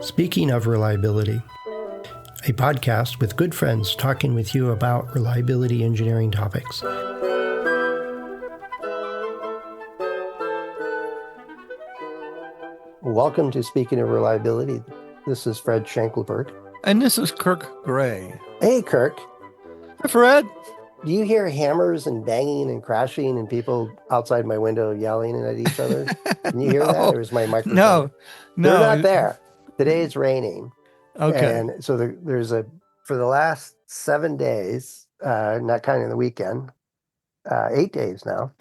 Speaking of reliability, a podcast with good friends talking with you about reliability engineering topics. Welcome to Speaking of Reliability. This is Fred Schenkelberg. And this is Kirk Gray. Hey, Kirk. Hi, Fred. Do you hear hammers and banging and crashing and people outside my window yelling at each other? Can you hear that? Or is my microphone? No. They're not there. Today it's raining. Okay. And so for the last 7 days, not counting the weekend, 8 days now,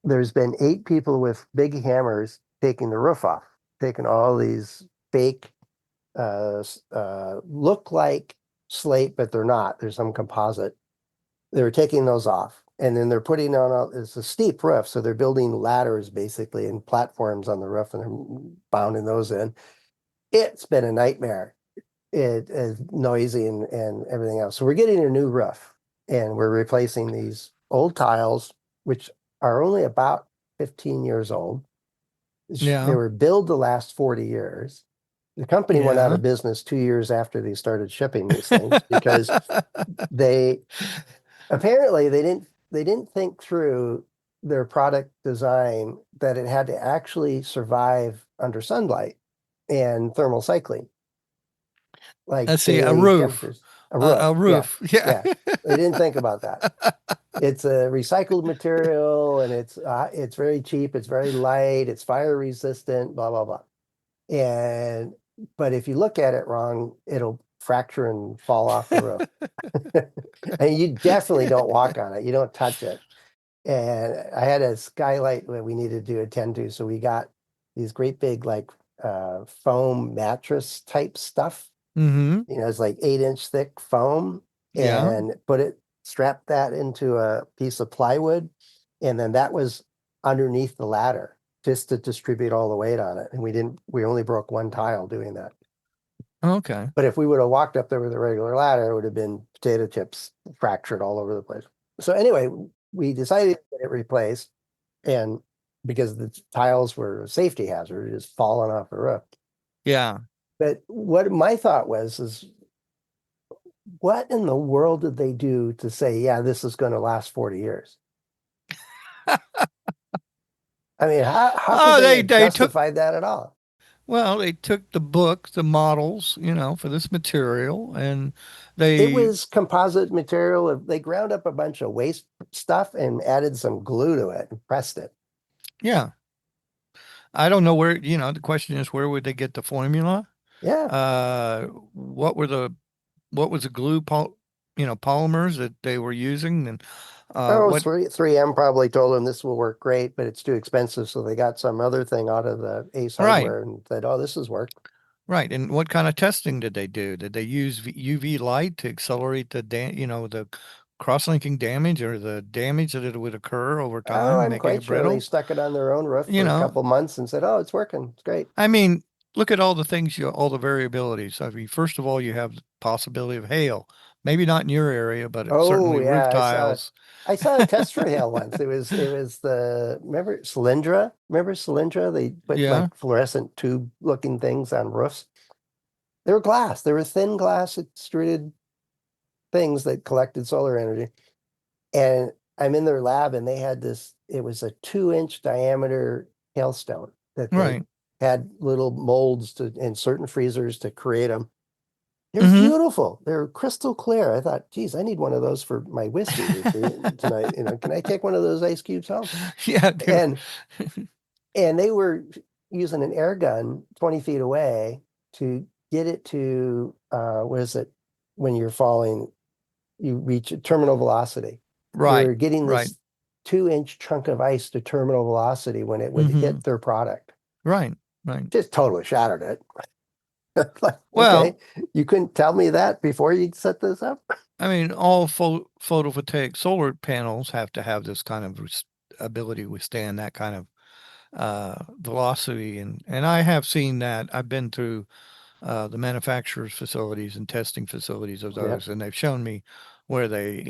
there's been 8 people with big hammers taking the roof off, taking all these fake, look like slate, but they're not. There's some composite. They were taking those off. And then they're putting on it's a steep roof. So they're building ladders basically and platforms on the roof and they're bounding those in. It's been a nightmare. It is noisy and everything else. So we're getting a new roof and we're replacing these old tiles, which are only about 15 years old. Yeah. They were built to last 40 years. The company went out of business 2 years after they started shipping these things because they didn't think through their product design that it had to actually survive under sunlight and thermal cycling. Like let's see, a roof. A roof. Yeah. They didn't think about that. It's a recycled material and it's very cheap, it's very light, it's fire resistant, blah blah blah. But if you look at it wrong, it'll fracture and fall off the roof. And you definitely don't walk on it. You don't touch it. And I had a skylight that we needed to attend to. So we got these great big foam mattress type stuff. Mm-hmm. It's like 8-inch thick foam. And strapped that into a piece of plywood. And then that was underneath the ladder just to distribute all the weight on it. And we only broke one tile doing that. Okay. But if we would have walked up there with a regular ladder, it would have been potato chips fractured all over the place. So anyway, we decided to get it replaced. And because the tiles were a safety hazard, just falling off the roof. Yeah. But what my thought is what in the world did they do to say, yeah, this is going to last 40 years? I mean, how could they justify that at all? Well, they took the models, for this material, and it was composite material. They ground up a bunch of waste stuff and added some glue to it and pressed it. Yeah. I don't know where, the question is, where would they get the formula? Yeah. What was the glue, polymers that they were using? And 3M probably told them this will work great, but it's too expensive. So they got some other thing out of the Ace hardware and said, oh, this is work. Right. And what kind of testing did they do? Did they use UV light to accelerate the cross-linking damage or the damage that it would occur over time? Oh, I'm quite sure they stuck it on their own roof for a couple months and said, oh, it's working. It's great. I mean, look at all the things, all the variabilities. I mean, first of all, you have the possibility of hail. Maybe not in your area, but certainly roof tiles. I saw a test for hail once. It was remember Solyndra? Remember Solyndra? They put like fluorescent tube looking things on roofs. They were glass. They were thin glass extruded things that collected solar energy. And I'm in their lab and they had it was a 2-inch diameter hailstone that they had little molds in certain freezers to create them. They're beautiful. They're crystal clear. I thought, geez, I need one of those for my whiskey tonight. Can I take one of those ice cubes home? Yeah. And they were using an air gun 20 feet away to get it to what is it? When you're falling, you reach a terminal velocity. Right. They're getting this 2-inch chunk of ice to terminal velocity when it would hit their product. Right. Just totally shattered it. Okay, you couldn't tell me that before you set this up? I mean, all photovoltaic solar panels have to have this kind of ability to withstand that kind of velocity. And I have seen that. I've been through the manufacturer's facilities and testing facilities of those, and they've shown me where they,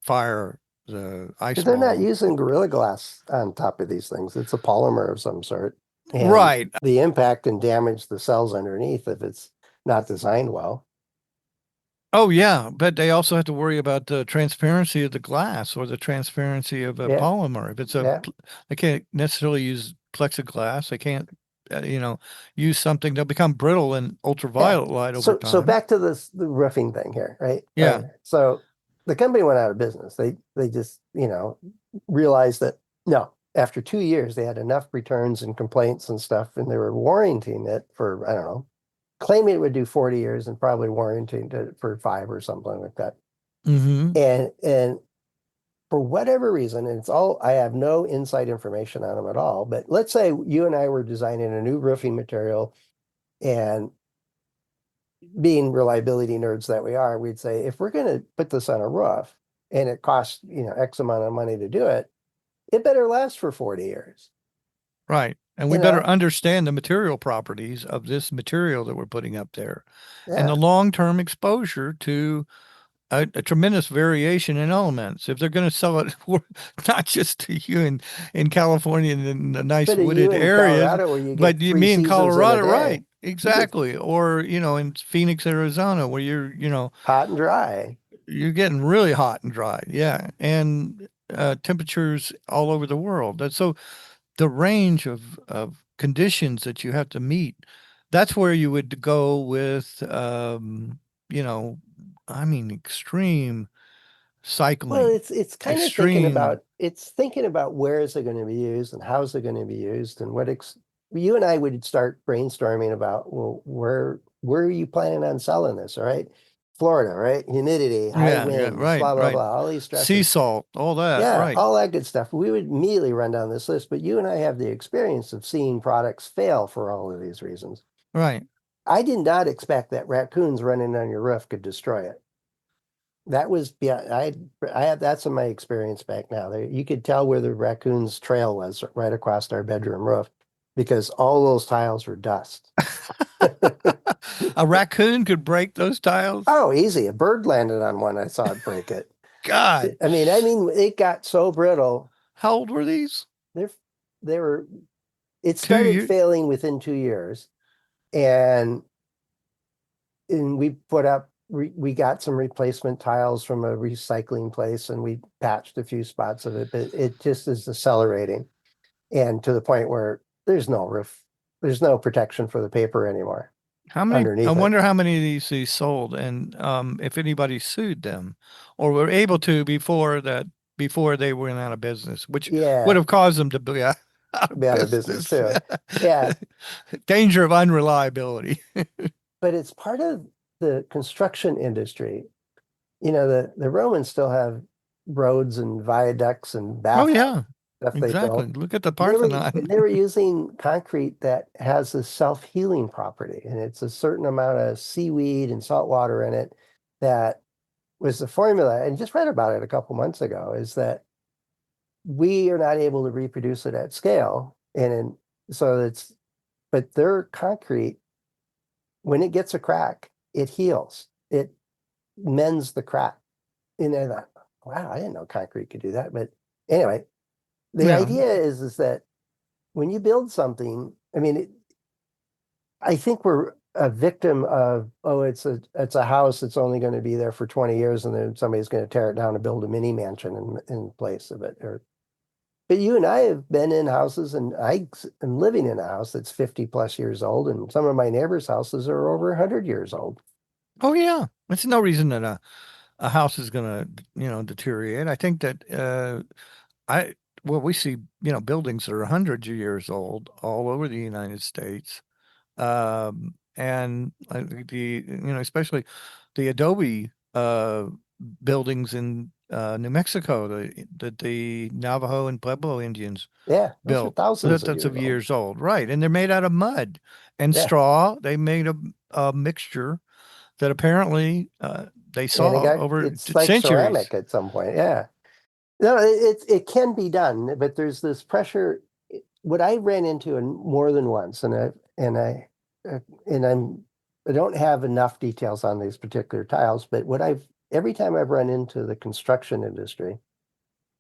fire the ice But they're not wall. using Gorilla Glass on top of these things. It's a polymer of some sort. And Right. the impact can damage the cells underneath if it's not designed well. Oh yeah, but they also have to worry about the transparency of the glass or the transparency of a Yeah, polymer. If it's yeah. they can't necessarily use plexiglass. They can't, use something. They'll become brittle in Yeah. ultraviolet light over So time. back to the roofing thing here, right? Yeah. So the company went out of business. They just, realized that no, after 2 years they had enough returns and complaints and stuff, and they were warranting it for, I don't know, claiming it would do 40 years and probably warranting it for 5 or something like that. Mm-hmm. And for whatever reason, and it's all, I have no inside information on them at all, but let's say you and I were designing a new roofing material, and being reliability nerds that we are, we'd say, if we're going to put this on a roof and it costs, X amount of money to do it, it better last for 40 years. Right. And we You better know, understand the material properties of this material that we're putting up there and the yeah. long-term exposure to a tremendous variation in elements. If they're going to sell it not just to you in California and in the nice But are you wooded in areas, Colorado where you but get three me in seasons in a Colorado, day? right? You get Exactly. Or, in Phoenix, Arizona, where hot and dry. you're getting really hot and dry. Yeah. And temperatures all over the world. So the range of conditions that you have to meet, that's where you would go with, you know, I mean, extreme Well, cycling, it's kind of extreme. thinking about where is it going to be used and how is it going to be used and you and I would start brainstorming about, well, where are you planning on selling this? All right. Florida, right? Humidity, high Yeah, yeah, winds, right, blah, blah, right. blah, all these Sea stresses. salt, all that, Yeah, right, all that good stuff. We would immediately run down this list, but you and I have the experience of seeing products fail for all of these reasons. right. I did not expect that raccoons running on your roof could destroy it. That was, yeah, I have, that's in my experience back now. You could tell where the raccoon's trail was right across our bedroom roof because all those tiles were dust. A raccoon could break those tiles. Oh, easy. A bird landed on one. I saw it break it. God, I mean, it got so brittle. how old were these? They're, they were, it Two started years. failing within 2 years. And we put up, we got some replacement tiles from a recycling place and we patched a few spots of it, but it just is accelerating. And to the point where there's no roof, there's no protection for the paper anymore How many? I underneath it. wonder how many of these sold, and if anybody sued them, or were able to before they went out of business, which would Yeah, have caused them to be out of be out of business business. too. Yeah, Danger of unreliability. but it's part of the construction industry. The Romans still have roads and viaducts and Oh bathhouses, yeah, stuff they exactly. built. Look at the They were Parthenon. and they were using concrete that has a self-healing property, and it's a certain amount of seaweed and salt water in it that was the formula. And just read about it a couple months ago, is that we are not able to reproduce it at scale. So but their concrete, when it gets a crack, it heals. It mends the crack. And I thought, wow, I didn't know concrete could do that. But anyway, the Yeah. idea is that when you build something, I mean, I think we're a victim of, oh, it's a house that's only going to be there for 20 years and then somebody's going to tear it down and build a mini mansion in place of it. But you and I have been in houses, and I am living in a house that's 50 plus years old, and some of my neighbors' houses are over 100 years old. Oh yeah. It's no reason that a house is gonna, deteriorate. I think that I well we see, buildings that are hundreds of years old all over the United States. And I think especially the adobe buildings in New Mexico that the Navajo and Pueblo Indians Yeah, those are built. thousands of That's years of old. years old, right? And they're made out of mud and Yeah. straw. They made a mixture that apparently they And saw over it's like centuries. ceramic at some point. Yeah. No, it can be done, but there's this pressure. What I ran into in more than once, uh, and I don't have enough details on these particular tiles, but every time I've run into the construction industry,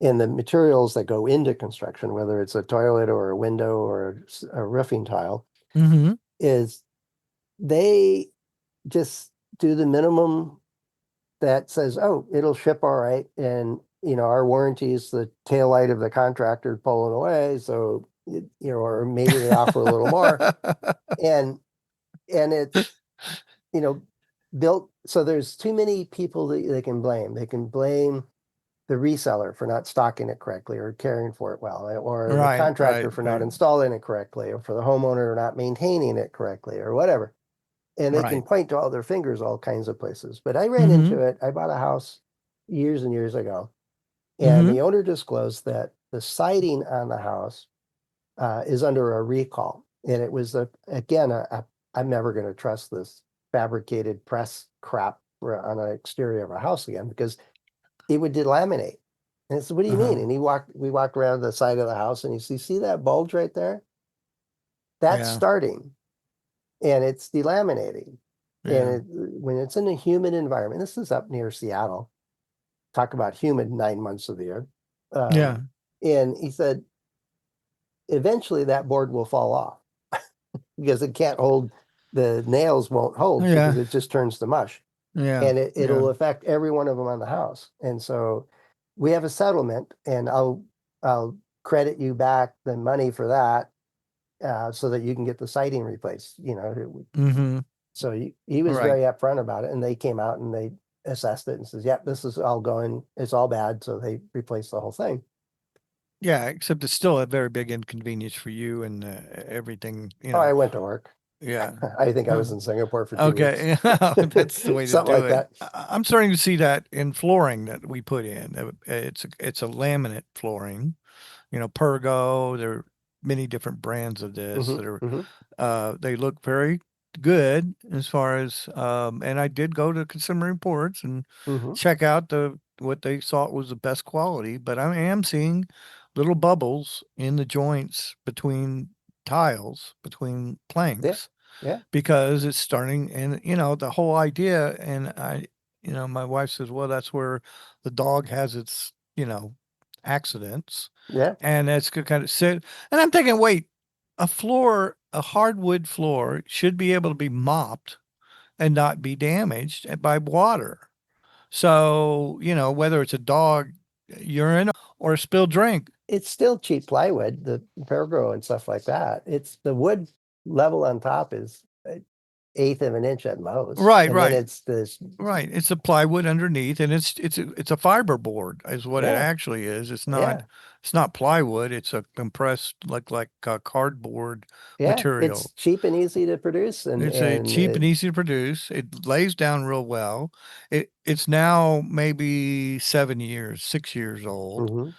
and the materials that go into construction, whether it's a toilet or a window or a roofing tile, Mm-hmm. is they just do the minimum that says, oh, it'll ship all right. And, our warranty is the tail light of the contractor pulling away. So, or maybe they offer a little more. And, and it's, you know, built. So there's too many people that they can blame. They can blame the reseller for not stocking it correctly or caring for it well, or the Right, contractor for not installing it correctly, or for the homeowner not maintaining it correctly, or whatever. And they can right. point to all their fingers all kinds of places. But I ran Mm-hmm. into it. I bought a house years and years ago, and Mm-hmm. the owner disclosed that the siding on the house is under a recall. And it was, again, I'm never going to trust this fabricated press crap on an exterior of a house again, because it would delaminate. And I said, what do you Uh-huh. mean? And we walked around the side of the house, and see that bulge right there? That's Yeah. starting, and it's delaminating. And Yeah. when it's in a humid environment, this is up near Seattle, talk about humid 9 months of the year. Yeah. And he said, eventually that board will fall off because it can't hold, the nails won't hold because Yeah. it just turns to mush. Yeah. And Yeah. it'll affect every one of them on the house. And so we have a settlement, and I'll credit you back the money for that, so that you can get the siding replaced. Mm-hmm. So he was Right. very upfront about it, and they came out and they assessed it and says, "Yep, this is all going. It's all bad." So they replaced the whole thing. Yeah, except it's still a very big inconvenience for you and everything, Oh, I went to work. Yeah. I think I Huh. was in Singapore for 2 weeks, Okay. Yeah, that's the way to something do like it. that. I'm starting to see that in flooring that we put in. It's a laminate flooring, Pergo. There are many different brands of this Hmm. that are Hmm. they look very good as far as and I did go to Consumer Reports and Hmm. check out what they thought was the best quality, but I am seeing little bubbles in the joints between tiles, between Yeah, planks, yeah, because it's starting. And the whole idea, and my wife says, well, that's where the dog has its accidents, yeah. and that's kind of sit. And I'm thinking, wait, a hardwood floor should be able to be mopped and not be damaged by water. So, whether it's a dog urine or a spilled drink. It's still cheap plywood, the Pergo and stuff like that. It's the wood level on top is an eighth of an inch at most, Right, and then right. it's this. Right. It's a plywood underneath, and it's a fiberboard is what it Yeah, actually is. yeah, It's not plywood. It's a compressed like cardboard yeah. It's material. cheap and easy to produce, and It's a and cheap and easy to produce. It lays down real well. It's now maybe 7 years, 6 years old, mhm,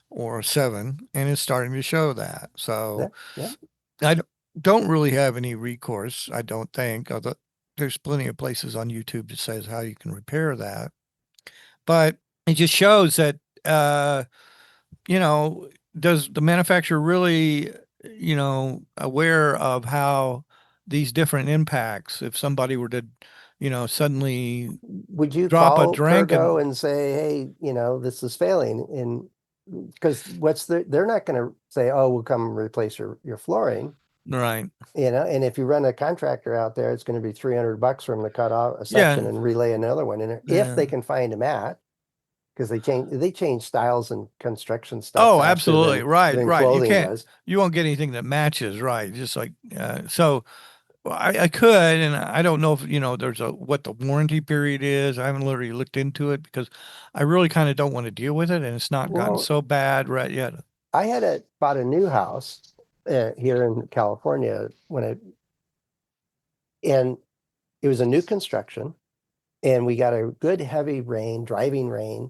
or seven, and it's starting to show that. yeah, So yeah. I don't really have any recourse, I don't think, although there's plenty of places on YouTube that says how you can repair that. But it just shows that, uh, you know, does the manufacturer really, aware of how these different impacts, if somebody were to, suddenly Would you drop a call drink Pergo and and say, "Hey, this is failing," and because they're not going to say, "Oh, we'll come replace your flooring." right. And if you run a contractor out there, it's going to be $300 for them to cut out a section Yeah. and relay another one. And if Yeah. they can find a match, because they change styles and construction stuff Oh, faster absolutely. Right, than right. clothing does. You won't get anything that matches, right? Just like, so well, I could, and I don't know if, there's what the warranty period is. I haven't literally looked into it because I really kind of don't want to deal with it, and it's not gotten Well, so bad right yet. I had bought a new house here in California and it was a new construction, and we got a good heavy rain, driving rain,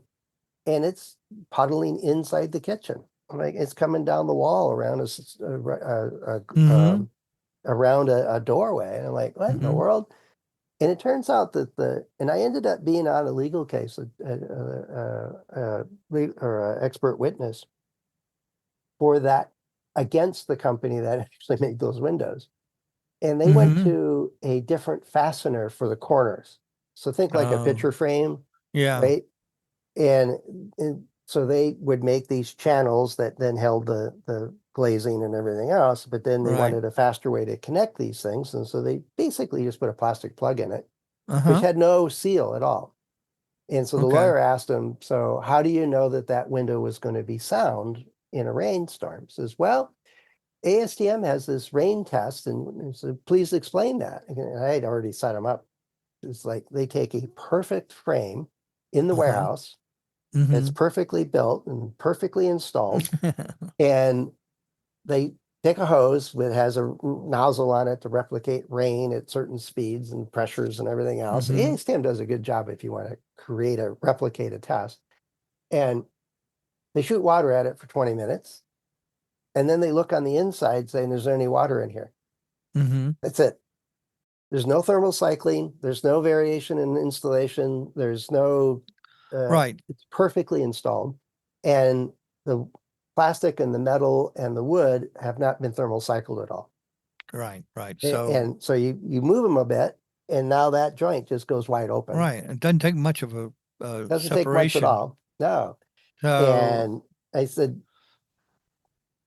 and it's puddling inside the kitchen. Like it's coming down the wall around Mm-hmm. around a doorway. And I'm like, what in the Mm-hmm. world? And it turns out and I ended up being on a legal case, or an expert witness for that, against the company that actually made those windows. And they went Mm-hmm. to a different fastener for the corners. So think like a Oh, picture frame, yeah. right? And So they would make these channels that then held the glazing and everything else, but then they Right. wanted a faster way to connect these things. And so they basically just put a plastic plug in it, which Uh-huh. had no seal at all. And so the Okay. lawyer asked him, so how do you know that that window was going to be sound in a rainstorm? He says, well, ASTM has this rain test, and so please explain that. And I had already set him up. It's like they take a perfect frame in the Uh-huh. warehouse that's Mm-hmm. perfectly built and perfectly installed, and they take a hose that has a nozzle on it to replicate rain at certain speeds and pressures and everything else. And Mm-hmm. ASTM does a good job if you want to replicate a test. And they shoot water at it for 20 minutes. And then they look on the inside saying, is there any water in here? Mm-hmm. That's it. There's no thermal cycling. There's no variation in installation. There's no, Right. it's perfectly installed. And the plastic and the metal and the wood have not been thermal cycled at all. Right. Right. And so you move them a bit, and now that joint just goes wide open. Right. It doesn't take much of a Doesn't take much at separation. all. No. So And I said,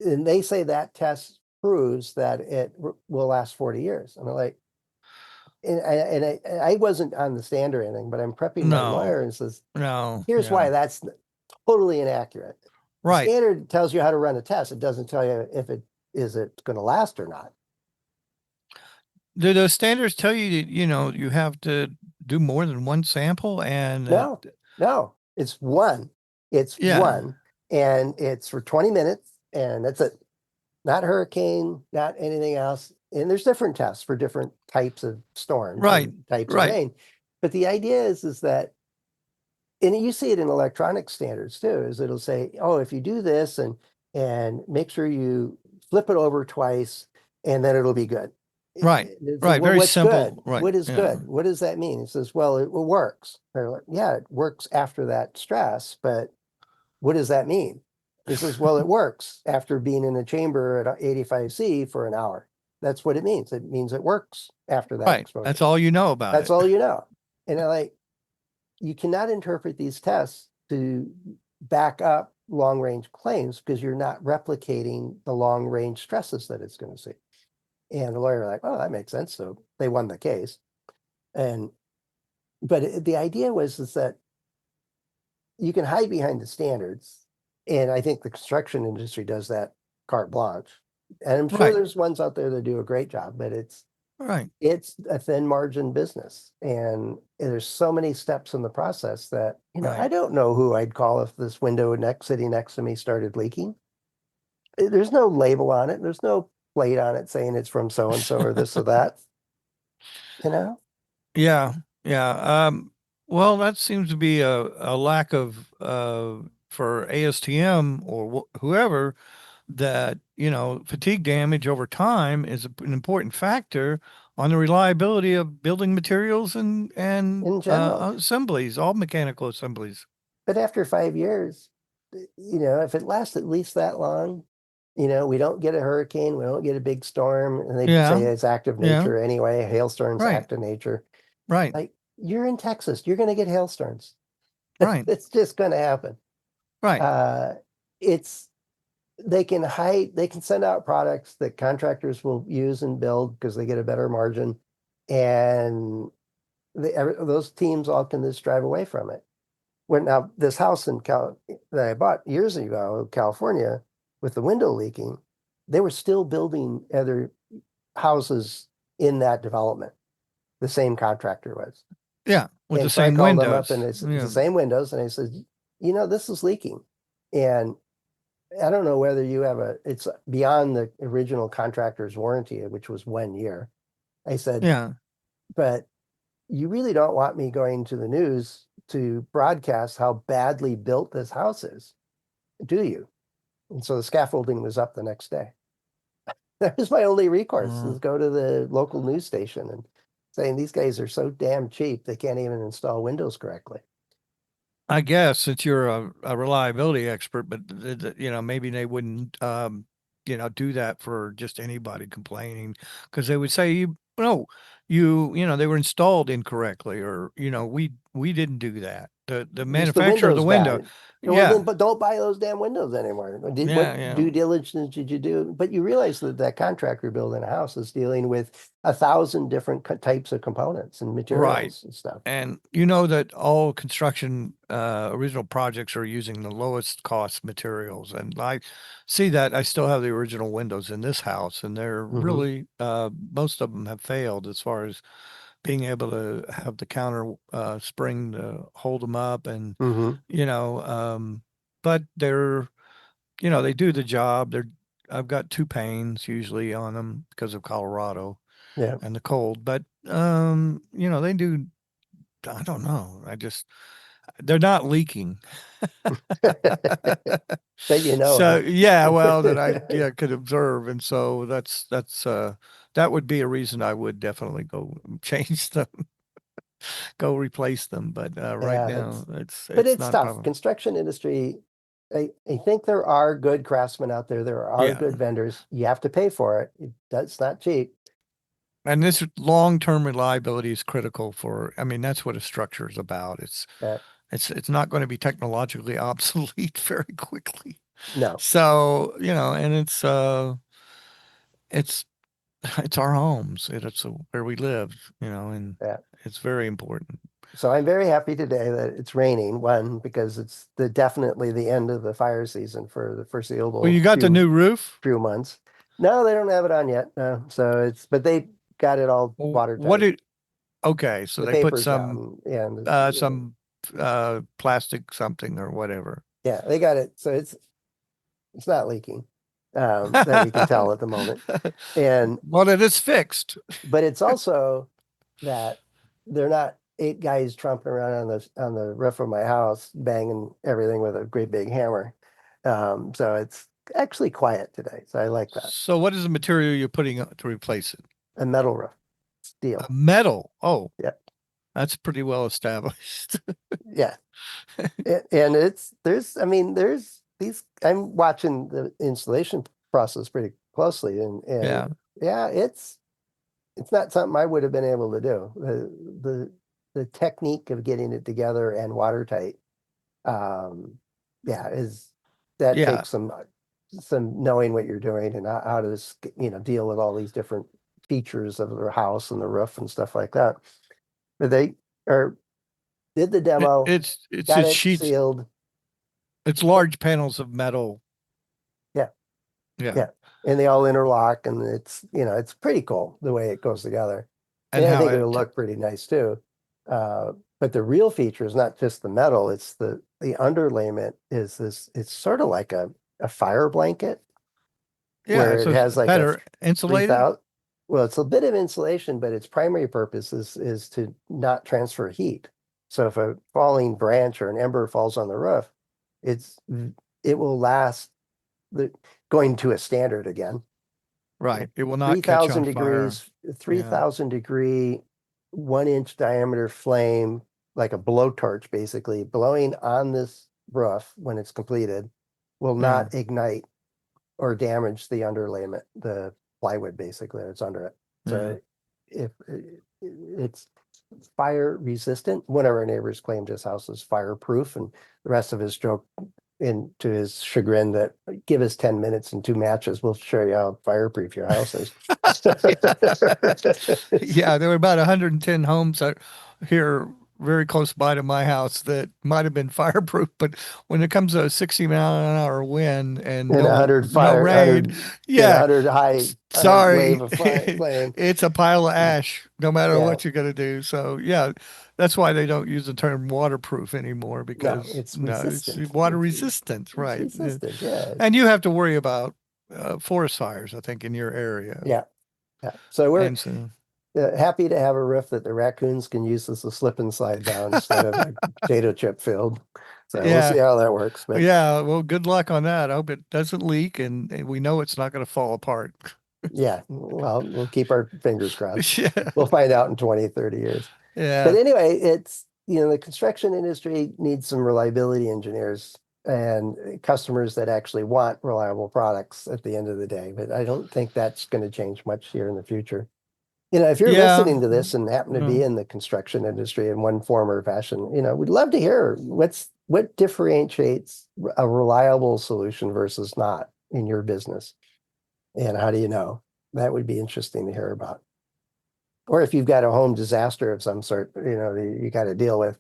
and they say that test proves that it will last 40 years. And I'm like, and I wasn't on the stand or anything, but I'm prepping my no, lawyer and says, no, here's yeah. why that's totally inaccurate. The Right. standard tells you how to run a test. It doesn't tell you if it going to last or not. Do the standards tell you that, you have to do more than one sample and No, no, it's one. It's yeah, one, and it's for 20 minutes, and that's it. Not hurricane, not anything else. And there's different tests for different types of storms right, and types of right, rain. But the idea is that, and you see it in electronic standards too, is it'll say, oh, if you do this and make sure you flip it over twice, and then it'll be good. right, It's like, right. well, Very what's good? simple. Right. What is Yeah. good? What does that mean? It says, well, it works. They're like, yeah, it works after that stress, but what does that mean? He says, well, it works after being in a chamber at 85 C for an hour. That's what it means. It means it works after that Right. That's exposure. all you know about That's it. all you know. And I like, you cannot interpret these tests to back up long range claims because you're not replicating the long range stresses that it's going to see. And the lawyer like, oh, that makes sense. So they won the case. And but the idea was is that you can hide behind the standards, and I think the construction industry does that carte blanche. And I'm sure Right. there's ones out there that do a great job, but Right. it's a thin margin business, and there's so many steps in the process that I Right. don't know who I'd call if this window sitting next to me started leaking. There's no label on it. There's no plate on it saying it's from so and so or this or that. You know, Yeah. Yeah. Well, that seems to be a lack of for ASTM or whoever that, fatigue damage over time is an important factor on the reliability of building materials and in general. assemblies, all mechanical assemblies. But after 5 years, if it lasts at least that long, we don't get a hurricane, we don't get a big storm, and they say Yeah. it's active Yeah. nature anyway, hailstorms Right. act of nature. Right. Like you're in Texas, you're going to get hailstorms. Right. It's just going to happen. Right. Uh, it's they can send out products that contractors will use and build because they get a better margin, and those teams all can just drive away from it. When now this house that I bought years ago in California with the window leaking, they were still building other houses in that development. The same contractor was. Yeah. With the And so I same called them up and windows. it's the Yeah. same windows. And I said, this is leaking. And I don't know whether you have it's beyond the original contractor's warranty, which was 1 year. I said, Yeah. but you really don't want me going to the news to broadcast how badly built this house is, do you? And so the scaffolding was up the next day. That was my only recourse, Uh, is go to the local news station and saying these guys are so damn cheap they can't even install windows correctly. I guess since you're a reliability expert, but maybe they wouldn't, do that for just anybody complaining because they would say no, they were installed incorrectly or we didn't do that. the Just the manufacturer of the window's window. bad. Well, then, Yeah, but don't buy those damn windows anymore. yeah, What yeah. due diligence did you do? But you realize that that contractor building a house is dealing with 1,000 different types of components and Right. materials and stuff. And you know that all construction original projects are using the lowest cost materials. And I see that I still have the original windows in this house, and they're Hmm. really most of them have failed as far as being able to have the counter spring to hold them up, and Hmm. you know, but they're they do the job. I've got two panes usually on them because of Colorado Yeah. and the cold, but they do. I don't know. They're not leaking. That you know So of. yeah, well, that I could observe, and so that would be a reason I would definitely go change them, go replace them. But right Yeah, now, it's but it's it's not a tough. problem. Construction industry, I think there are good craftsmen out there. There are Yeah, good vendors. You have to pay for it. That's not cheap. and this long-term reliability is critical for. I mean, that's what a structure is about. Uh, It's not going to be technologically obsolete very quickly. no, So, and it's it's our homes. It's where we live, and yeah. it's very important. So I'm very happy today that it's raining. One, because it's definitely the end of the fire season for the Well, foreseeable you got the new roof. few months. No, they don't have it on yet. No, so but they got it all What watertight. did Okay, so The they put paper's down, and some plastic something or whatever. yeah, they got it. So it's not leaking, that we can tell at the moment. And Well, it is fixed. but it's also that they're not 8 guys tromping around on the roof of my house banging everything with a great big hammer. So it's actually quiet today. So I like that. So what is the material you're putting to replace it? A metal roof, A steel. metal. Oh, Yeah, that's pretty well established. yeah. And I mean, there's these. I'm watching the installation process pretty closely, and Yeah. yeah, it's not something I would have been able to do. The technique of getting it together and watertight, um, yeah, is that Yeah. takes some knowing what you're doing and how to deal with all these different features of the house and the roof and stuff like that. But they are did the It, demo, it's it's got it's it sheets. sealed. It's large panels of metal. Yeah, Yeah. yeah, and they all interlock, and it's pretty cool the way it goes together. And And I how think it'll it look pretty nice too. But the real feature is not just the metal, it's the underlayment is this, it's sort of like a fire blanket Yeah, where it so it's has like a better insulated. 3,000, well, it's a bit of insulation, but its primary purpose is to not transfer heat. So if a falling branch or an ember falls on the roof, it's it will last the going to a standard again. Right. It will not catch 3,000 on fire. degrees, Yeah. 3,000 degree, 1 inch diameter flame, like a blowtorch, basically blowing on this roof when it's completed, will Yeah. not ignite or damage the underlayment, the plywood basically that's under it. Yeah. So if it's fire resistant, one of our neighbors claimed his house is fireproof, and the rest of his joke in to his chagrin that give us 10 minutes and 2 matches, we'll show you how fireproof your house is. Yeah, there were about 110 homes here very close by to my house that might have been fireproof, but when it comes to a 60-mile-an-hour wind and And a hundred no fire, rain, 100 and a yeah, hundred high wave sorry, of fire flame. it's a pile of ash no matter Yeah, what you're gonna do. So yeah, that's why they don't use the term waterproof anymore no, because it's no, it's resistant. water resistant, It's right? resistant. Yeah, And you have to worry about forest fires, I think, in your area. yeah, yeah. So we're And so, happy to have a roof that the raccoons can use as a slip and slide down instead of a potato chip field. So we'll see yeah, how that works. But yeah. Well, good luck on that. I hope it doesn't leak, and we know it's not going to fall apart. yeah, well, we'll keep our fingers crossed. Yeah, We'll find out in 20, 30 years. But yeah, anyway, the construction industry needs some reliability engineers and customers that actually want reliable products at the end of the day. But I don't think that's going to change much here in the future. If you're Yeah. listening to this and happen to be in the construction industry in one form or fashion, we'd love to hear what differentiates a reliable solution versus not in your business. And how do you know? That would be interesting to hear about. Or if you've got a home disaster of some sort, you got to deal with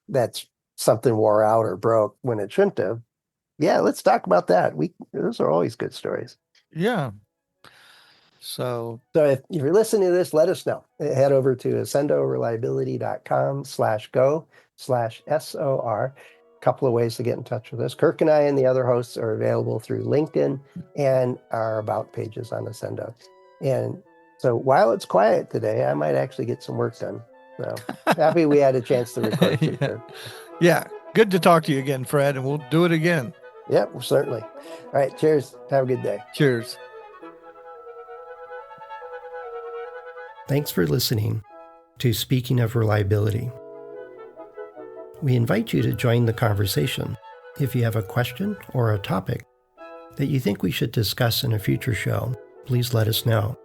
that's something wore out or broke when it shouldn't have. Yeah, let's talk about that. Those are always good stories. Yeah. So if you're listening to this, let us know. Head over to accendoreliability.com/go/SOR. Couple of ways to get in touch with us. Kirk and I and the other hosts are available through LinkedIn and our about pages on Accendo. And so while it's quiet today, I might actually get some work done. So happy we had a chance to record. Yeah. Good to talk to you again, Fred, and we'll do it again. Yep, certainly. All right. Cheers. Have a good day. Cheers. Thanks for listening to Speaking of Reliability. We invite you to join the conversation. If you have a question or a topic that you think we should discuss in a future show, please let us know.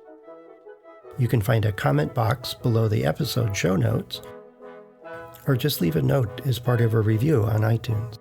You can find a comment box below the episode show notes, or just leave a note as part of a review on iTunes.